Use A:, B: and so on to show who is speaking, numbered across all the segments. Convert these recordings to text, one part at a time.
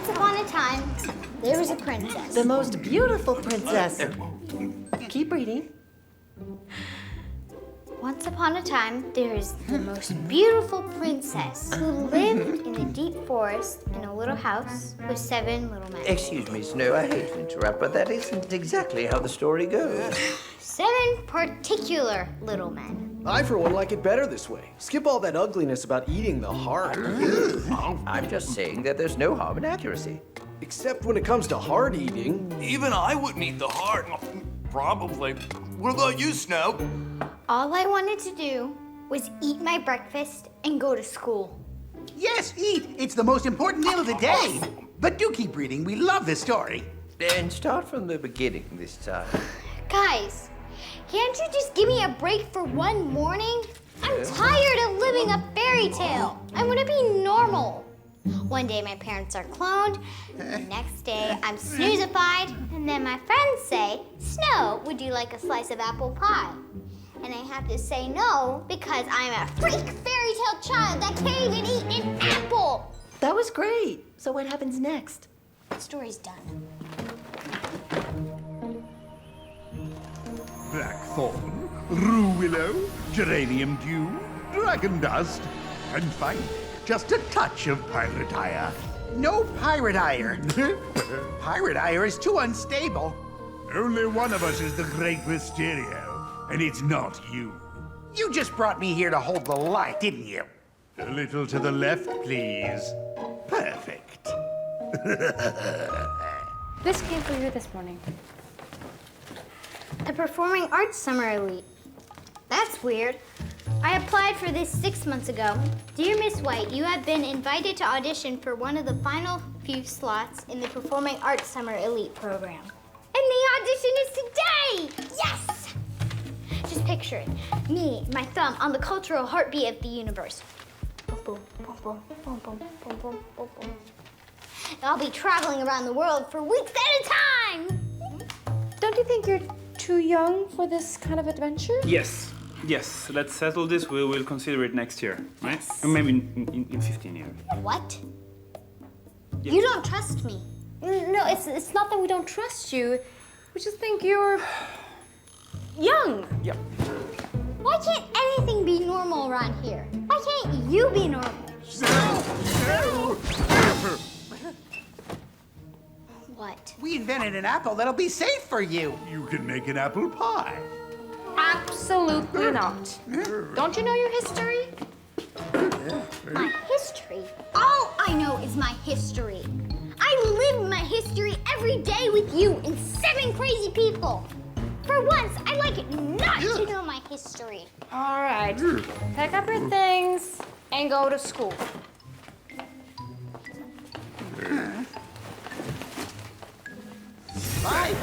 A: Once upon a time, there was a princess.
B: The most beautiful princess. Keep reading.
A: Once upon a time, there is the most beautiful princess who lived in a deep forest in a little house with 7 little men.
C: Excuse me, Snow, I hate to interrupt, but that isn't exactly how the story goes.
A: 7 particular little men.
D: I, for one, like it better this way. Skip all that ugliness about eating the heart.
C: I'm just saying that there's no harm in accuracy.
D: Except when it comes to heart eating.
E: Even I wouldn't eat the heart. Probably. What about you, Snow?
A: All I wanted to do was eat my breakfast and go to school.
F: Yes, eat. It's the most important meal of the day. But do keep reading. We love this story.
C: And start from the beginning this time.
A: Guys, can't you just give me a break for one morning? I'm tired of living a fairy tale. I want to be normal. One day my parents are cloned, the next day I'm snoozified, and then my friends say, Snow, would you like a slice of apple pie? And I have to say no because I'm a freak fairy tale child that can't even eat an apple.
B: That was great. So what happens next?
A: The story's done.
G: Blackthorn, rue willow, geranium dew, dragon dust, and finally, just a touch of pirate ire.
F: No pirate ire. Pirate ire is too unstable.
G: Only one of us is the Great Wisterio, and it's not you.
F: You just brought me here to hold the light, didn't you?
G: A little to the left, please. Perfect.
H: This came for you this morning.
A: The Performing Arts Summer Elite. That's weird. I applied for this 6 months ago. Dear Miss White, you have been invited to audition for one of the final few slots in the Performing Arts Summer Elite program. And the audition is today! Yes! Just picture it. Me, my thumb on the cultural heartbeat of the universe. Boom, boom, boom, boom, boom, boom, boom, boom, boom, boom. And I'll be traveling around the world for weeks at a time!
H: Don't you think you're too young for this kind of adventure?
I: Yes, let's settle this. We will consider it next year, right?
A: Yes.
I: Or maybe in 15 years.
A: What?
I: Yeah.
A: You don't trust me.
H: No, it's not that we don't trust you. We just think you're young.
I: Yep.
A: Why can't anything be normal around here? Why can't you be normal? What?
F: We invented an apple that'll be safe for you.
G: You can make an apple pie.
H: Absolutely not. Don't you know your history?
A: My history? All I know is my history. I live my history every day with you and 7 crazy people. For once, I'd like it not to know my history.
H: All right. Pack up your things and go to school.
F: Bye.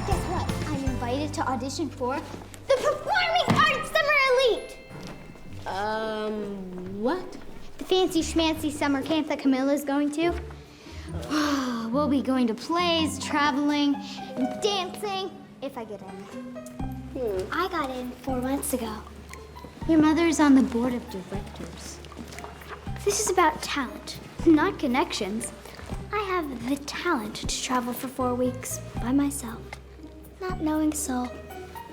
A: Guess what? I'm invited to audition for the Performing Arts Summer Elite.
H: What?
A: The fancy schmancy summer camp that Camilla's going to. We'll be going to plays, traveling, and dancing, if I get in. I got in 4 months ago. Your mother's on the board of directors. This is about talent, not connections. I have the talent to travel for 4 weeks by myself, not knowing soul.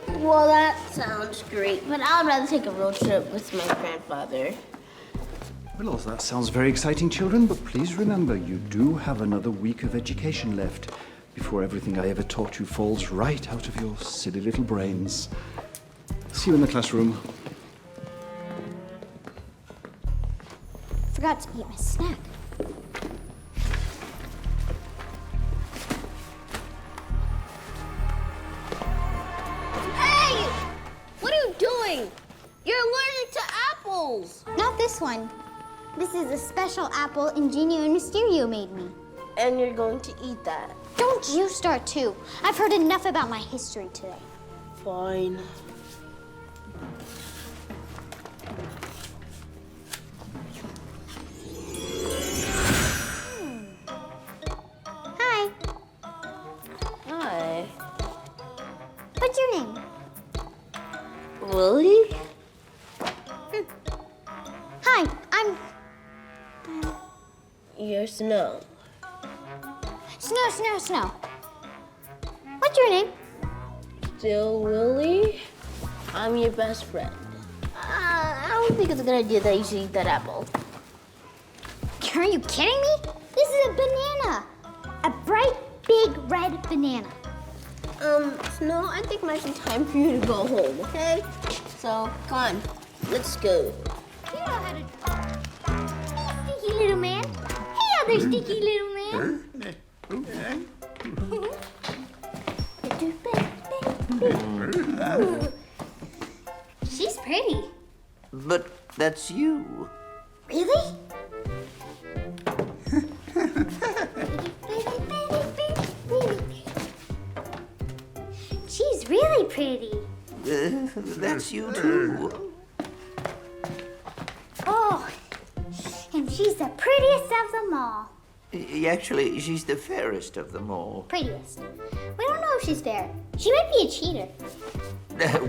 J: Well, that sounds great, but I'd rather take a road trip with my grandfather.
K: Well, that sounds very exciting, children, but please remember, you do have another week of education left before everything I ever taught you falls right out of your silly little brains. See you in the classroom.
A: Forgot to eat my snack.
J: Hey! What are you doing? You're allergic to apples.
A: Not this one. This is a special apple Ingenio and Mysterio made me.
J: And you're going to eat that.
A: Don't you start too. I've heard enough about my history today.
J: Fine.
A: Hi, I'm
J: You're Snow.
A: Snow. What's your name?
J: Still Willie? I'm your best friend. I don't think it's a good idea that you should eat that apple.
A: Are you kidding me? This is a banana. A bright, big, red banana.
J: Snow, I think it might be time for you to go home, okay? So, come on, let's go.
A: You know how to... Hey, stinky little man. Hey, other stinky little man. She's pretty.
C: But that's you.
A: Really? She's really pretty.
C: That's you too.
A: Oh, and she's the prettiest of them all.
C: Actually, she's the fairest of them all.
A: Prettiest. We don't know if she's fair. She might be a cheater.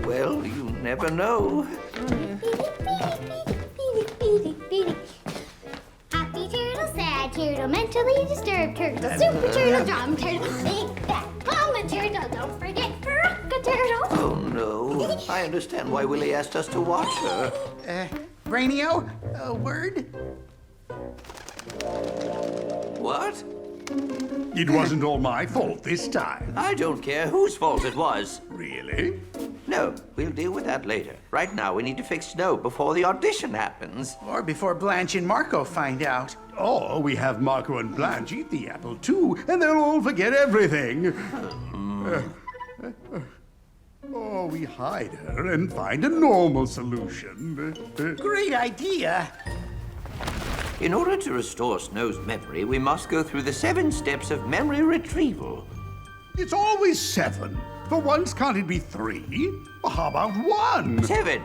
C: Well, you never know.
A: Happy turtle, sad turtle, mentally disturbed turtle, super turtle, drum turtle, big fat mama turtle, don't forget Baraka turtle.
C: Oh no. I understand why Willie asked us to watch her.
F: Brainio, a word?
C: What?
G: It wasn't all my fault this time.
C: I don't care whose fault it was.
G: Really?
C: No, we'll deal with that later. Right now, we need to fix Snow before the audition happens.
F: Or before Blanche and Marco find out.
G: Or we have Marco and Blanche eat the apple too, and they'll all forget everything. Or we hide her and find a normal solution.
F: Great idea.
C: In order to restore Snow's memory, we must go through the 7 steps of memory retrieval.
G: It's always 7. For once, can't it be 3? Or how about 1?
C: 7.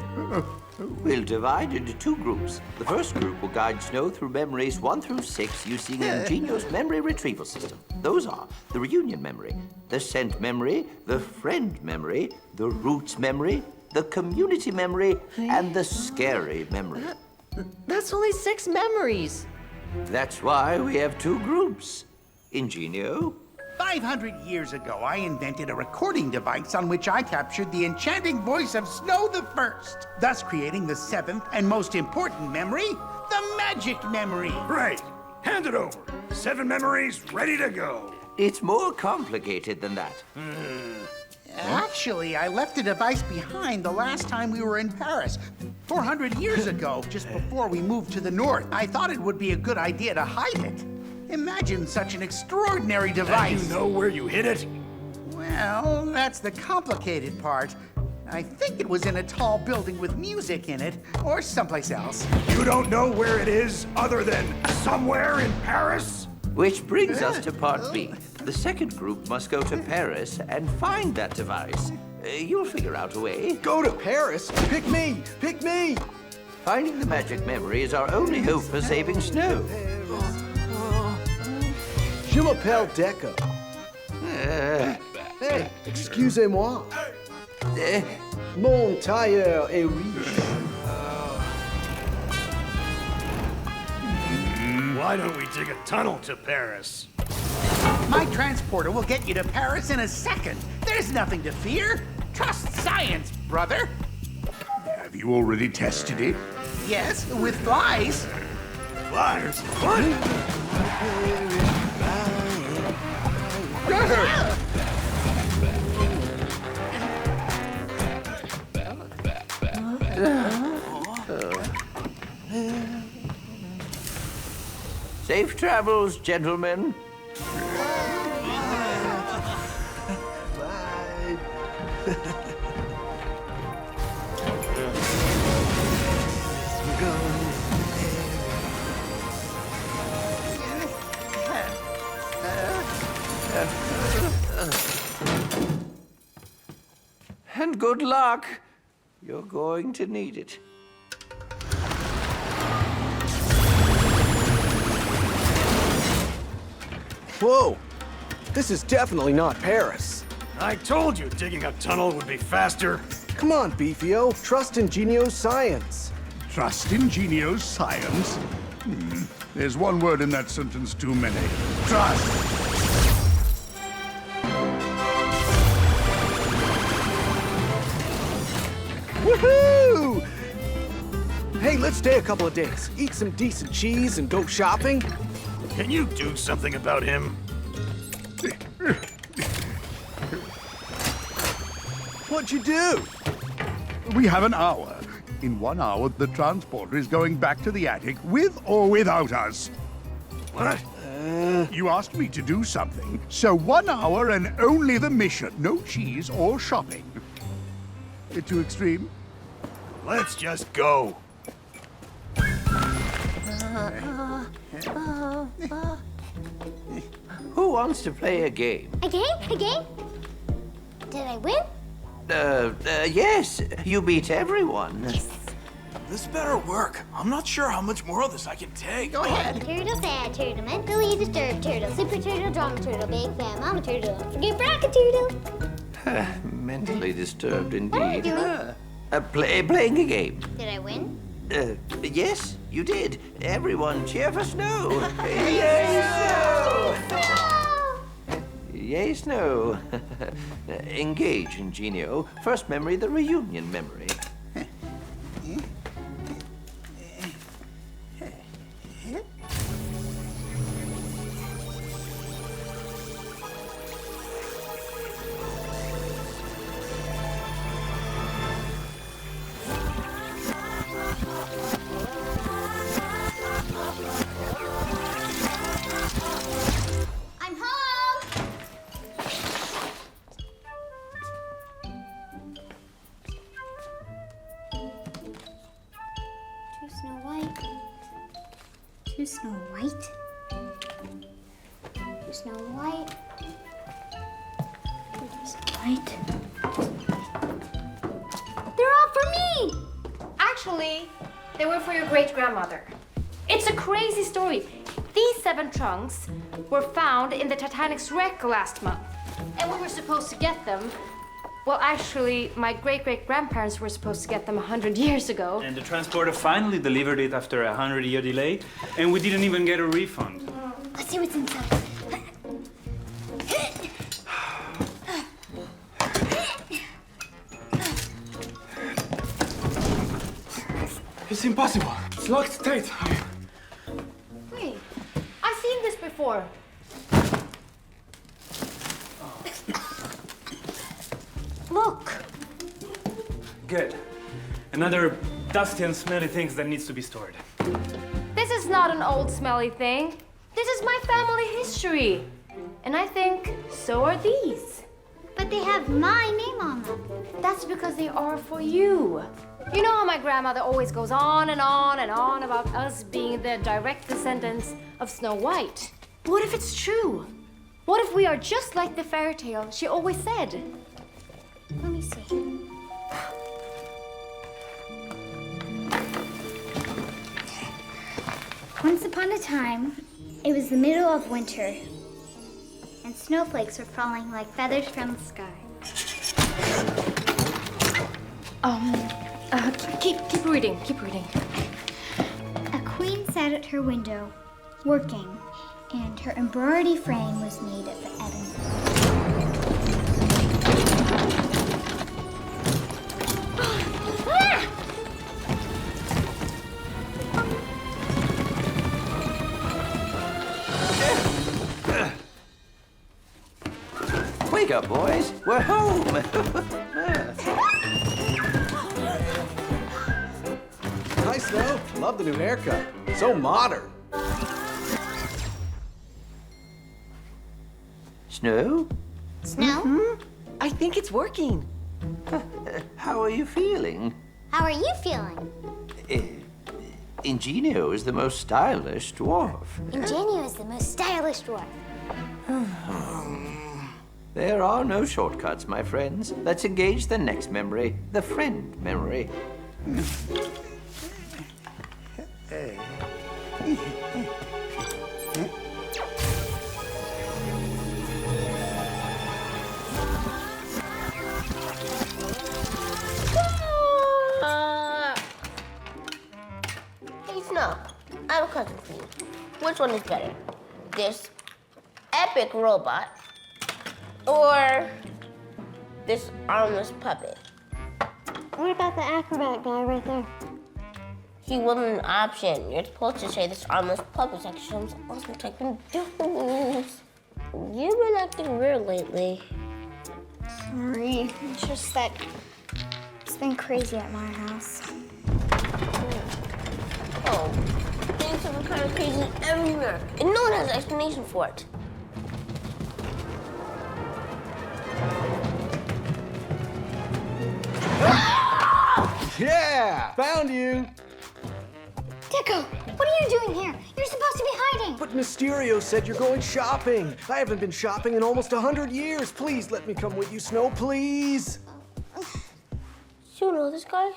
C: We'll divide into 2 groups. The first group will guide Snow through memories 1 through 6 using Ingenio's memory retrieval system. Those are the reunion memory, the scent memory, the friend memory, the roots memory, the community memory, and the scary memory.
B: That's only 6 memories.
C: That's why we have 2 groups. Ingenio,
F: 500 years ago, I invented a recording device on which I captured the enchanting voice of Snow the First, thus creating the 7th and most important memory, the magic memory.
E: Great. Hand it over. 7 memories ready to go.
C: it's more complicated than that.
F: Actually, I left the device behind the last time we were in Paris, 400 years ago, just before we moved to the north. I thought it would be a good idea to hide it. Imagine such an extraordinary device.
E: And you know where you hid it?
F: Well, that's the complicated part. I think it was in a tall building with music in it, or someplace else.
E: You don't know where it is other than somewhere in Paris?
C: Which brings us to part B. The second group must go to Paris and find that device. You'll figure out a way.
D: Go to Paris? Pick me! Pick me!
C: Finding the magic memory is our only hope for saving Snow.
D: Je m'appelle Deco. Hey, excusez-moi. Mon tailleur est riche.
E: Why don't we dig a tunnel to Paris?
F: My transporter will get you to Paris in a second. There's nothing to fear. Trust science, brother.
G: Have you already tested it?
F: Yes, with flies.
E: Flyers? What?
C: Safe travels, gentlemen. And good luck. You're going to need it.
D: Whoa! This is definitely not Paris.
E: I told you digging a tunnel would be faster.
D: Come on, Beefio. Trust Ingenio's science.
G: trust in Genio's science? There's one word in that sentence too many. Trust!
D: Woohoo! Hey, let's stay a couple of days. Eat some decent cheese and go shopping.
E: Can you do something about him?
D: What'd you do?
G: We have an hour. In 1 hour, the transporter is going back to the attic with or without us.
E: What?
G: You asked me to do something, so 1 hour and only the mission. No cheese or shopping. Too extreme?
E: Let's just go.
C: Who wants to play a game?
A: A game? A game? Did I win?
C: Yes. You beat everyone.
E: This better work. I'm not sure how much more of this I can take.
F: Go ahead.
A: Turtle sad turtle, mentally disturbed turtle, super turtle, drama turtle, big fan, mama turtle, don't forget Bracketurtle.
C: Mentally disturbed indeed.
A: doing?
C: Playing a game.
A: Did I win?
C: Yes, you did. Everyone cheer for Snow. Yay, Snow! Yay, Snow. Engage, Ingenio. First memory, the reunion memory.
A: I'm home! To Snow White. To Snow White. To Snow White. To Snow White. They're all for me!
H: Actually, they were for your great-grandmother. It's a crazy story. These 7 trunks were found in the Titanic's wreck last month. And we were supposed to get them. Well, actually, my great-great-grandparents were supposed to get them 100 years ago.
I: And the transporter finally delivered it after a 100-year delay, and we didn't even get a refund.
A: Let's see what's inside.
I: It's impossible. It's locked tight.
H: Wait, I've seen this before. Look.
I: Good. Another dusty and smelly things that needs to be stored.
H: This is not an old smelly thing. This is my family history. And I think so are these.
A: But they have my name on them.
H: That's because they are for you. You know how my grandmother always goes on and on and on about us being the direct descendants of Snow White. What if it's true? What if we are just like the fairy tale she always said?
A: Let me see. Once upon a time, it was the middle of winter, and snowflakes were falling like feathers from the sky.
H: Keep reading, keep reading.
A: A queen sat at her window, working, and her embroidery frame was made of ebony.
C: Wake up, boys. We're home.
D: Hi, Snow. Love the new haircut. So modern.
C: Snow?
A: Snow?
B: I think it's working.
C: How are you feeling?
A: How are you feeling?
C: Ingenio is the most stylish dwarf.
A: Ingenio is the most stylish dwarf.
C: There are no shortcuts, my friends. Let's engage the next memory, the friend memory.
J: Hey, Snow, I have a question for you. Which one is better? This epic robot or this armless puppet?
A: What about the acrobat guy right there?
J: He wasn't an option. You're supposed to say this armless puppet's like some awesome taking dudes. You've been acting weird lately.
A: Sorry, it's just that it's been crazy at my house.
J: Oh, things have been kind of crazy everywhere, and no one has an explanation for it.
D: Yeah! Found you!
A: Deco, what are you doing here? You're supposed to be hiding.
D: But Mysterio said you're going shopping. I haven't been shopping in almost 100 years. Please let me come with you, Snow, please.
J: You know this guy?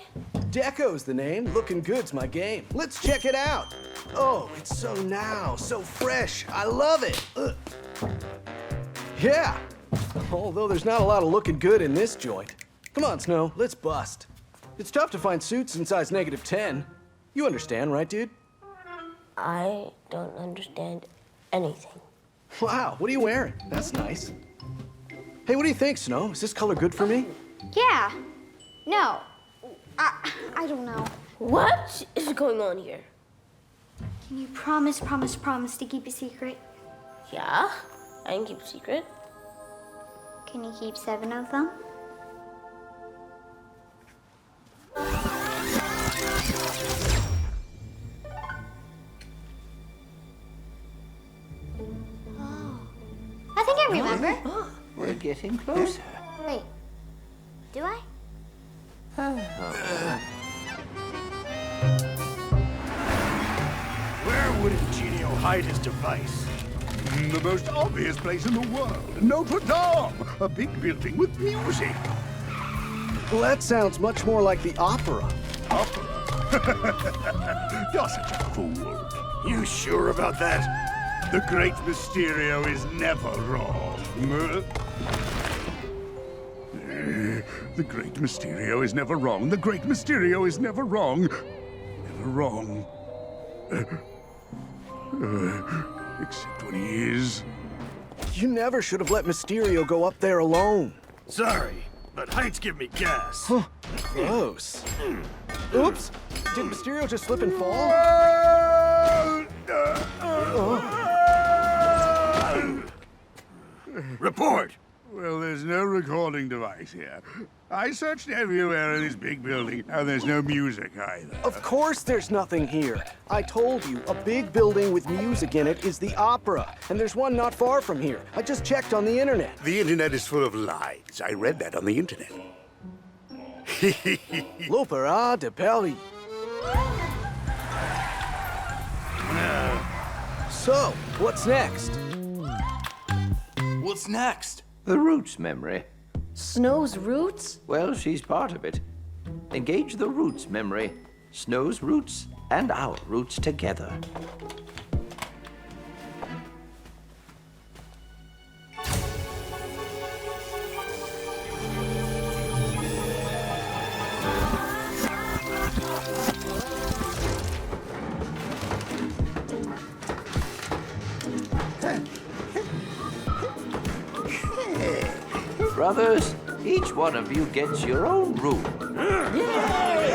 D: Deco's the name. Looking good's my game. Let's check it out. Oh, it's so now, so fresh. I love it. Ugh. Yeah. Although there's not a lot of looking good in this joint. Come on, Snow, let's bust. It's tough to find suits in size -10. You understand, right, dude?
J: I don't understand anything.
D: Wow, what are you wearing? That's nice. Hey, what do you think, Snow? Is this color good for me?
A: Yeah. No. I don't know.
J: What is going on here?
A: Can you promise to keep a secret?
J: Yeah, I can keep a secret.
A: Can you keep 7 of them? I think I remember.
C: We're getting closer.
A: Wait, do I?
G: Where would Ingenio hide his device? The most obvious place in the world. Notre Dame! A big building with music.
D: Well, that sounds much more like the opera.
G: Opera? You're such a fool. You sure about that? The Great Mysterio is never wrong. The Great Mysterio is never wrong. The Great Mysterio is never wrong. Never wrong. Except when he is.
D: You never should have let Mysterio go up there alone.
G: Sorry, but heights give me gas.
D: Huh. Gross. Oops. Did Mysterio just slip and fall?
G: Report! Well, there's no recording device here. I searched everywhere in this big building, and there's no music either.
D: Of course there's nothing here. I told you, a big building with music in it is the opera, and there's one not far from here. I just checked on the internet.
G: The internet is full of lies. I read that on the internet.
D: L'Opéra de Paris. So, what's next?
E: What's next?
C: The Roots memory.
B: Snow's roots?
C: Well, she's part of it. Engage the Roots memory. Snow's roots and our roots together. Brothers, each one of you gets your own room.
D: Yeah!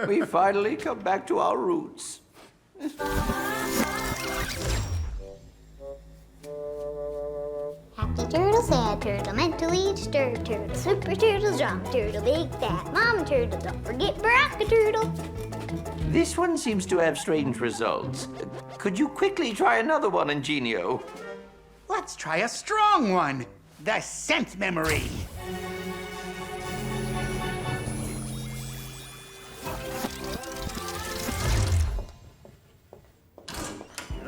C: We finally come back to our roots.
A: Happy turtle, sad turtle, mentally disturbed turtle, super turtle, jump turtle, big fat mama turtle, don't forget Baraka turtle.
C: This one seems to have strange results. Could you quickly try another one, Ingenio?
F: Let's try a strong one. The scent memory.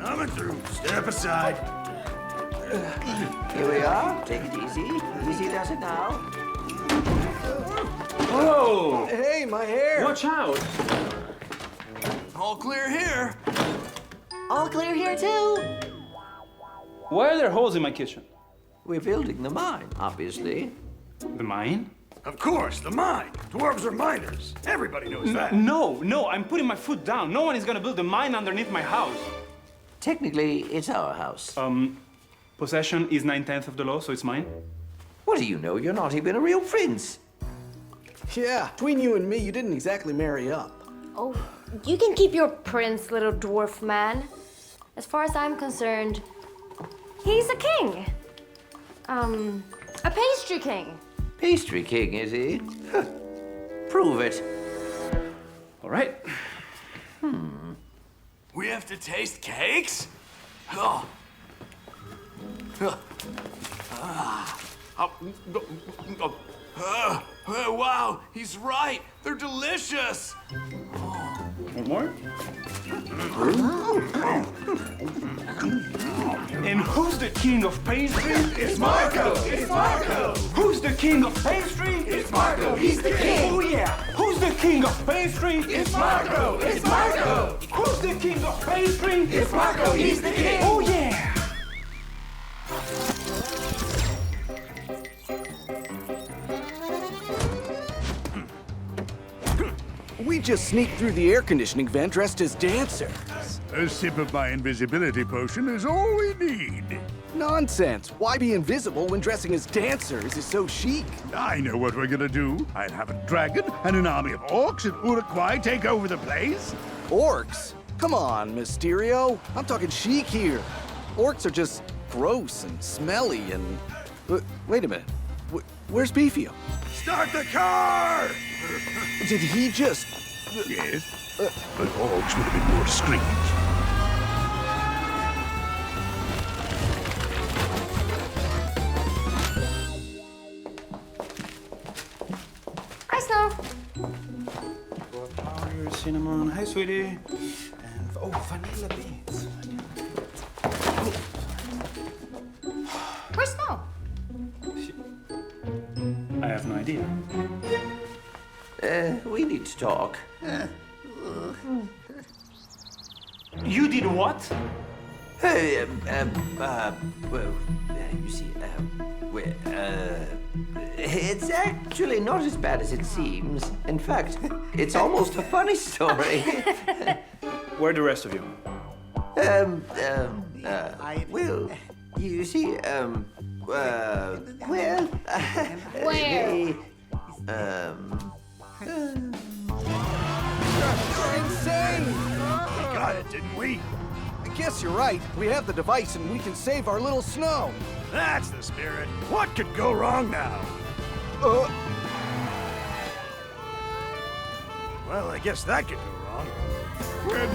G: Coming through. Step aside.
C: Here we are. Take it easy. Easy does it now.
I: Whoa!
D: Hey, my hair!
I: Watch out!
E: All clear here.
B: All clear here, too.
I: Why are there holes in my kitchen?
C: We're building the mine, obviously.
I: The mine?
E: Of course, the mine. Dwarves are miners. Everybody knows that.
I: No, I'm putting my foot down. No one is gonna build a mine underneath my house.
C: Technically, it's our house.
I: Possession is 9/10 of the law, so it's mine.
C: What do you know? You're not even a real prince.
D: Yeah, between you and me, you didn't exactly marry up.
H: Oh, you can keep your prince, little dwarf man. As far as I'm concerned, he's a king. A pastry king.
C: Pastry king, is he? Huh. Prove it.
I: All right.
E: We have to taste cakes? Oh. Wow, he's right. They're delicious.
I: One more. And who's the king of pastry?
E: It's Marco! It's Marco!
I: Who's the king of pastry?
E: It's Marco! He's the king!
I: Oh yeah! Who's the king of pastry?
E: It's Marco! It's Marco!
I: Who's the king of pastry?
E: It's Marco! He's the king!
I: Oh yeah!
D: We just sneaked through the air conditioning vent dressed as dancers.
G: A sip of my invisibility potion is all we need.
D: Nonsense. Why be invisible when dressing as dancers is so chic?
G: I know what we're gonna do. I'll have a dragon and an army of orcs and Uruguay take over the place.
D: Orcs? Come on, Mysterio. I'm talking chic here. Orcs are just gross and smelly and... Wait a minute. Where's Beefio?
E: Start the car!
D: Did he just...
G: Yes, but orcs would have been more discreet.
H: Hi, Snow.
I: Powder, cinnamon. Hi, sweetie. And vanilla beans.
H: Where's Snow?
I: I have no idea.
C: We need to talk.
I: You did what?
C: Well, you see, it's actually not as bad as it seems. In fact, it's almost a funny story.
I: Where are the rest of you?
C: Well, you see, well,
H: Where?
D: You're insane!
E: We got it, didn't we?
D: I guess you're right. We have the device and we can save our little Snow.
E: That's the spirit. What could go wrong now?
D: Uh,
E: Well, I guess that could go wrong.
G: Where to,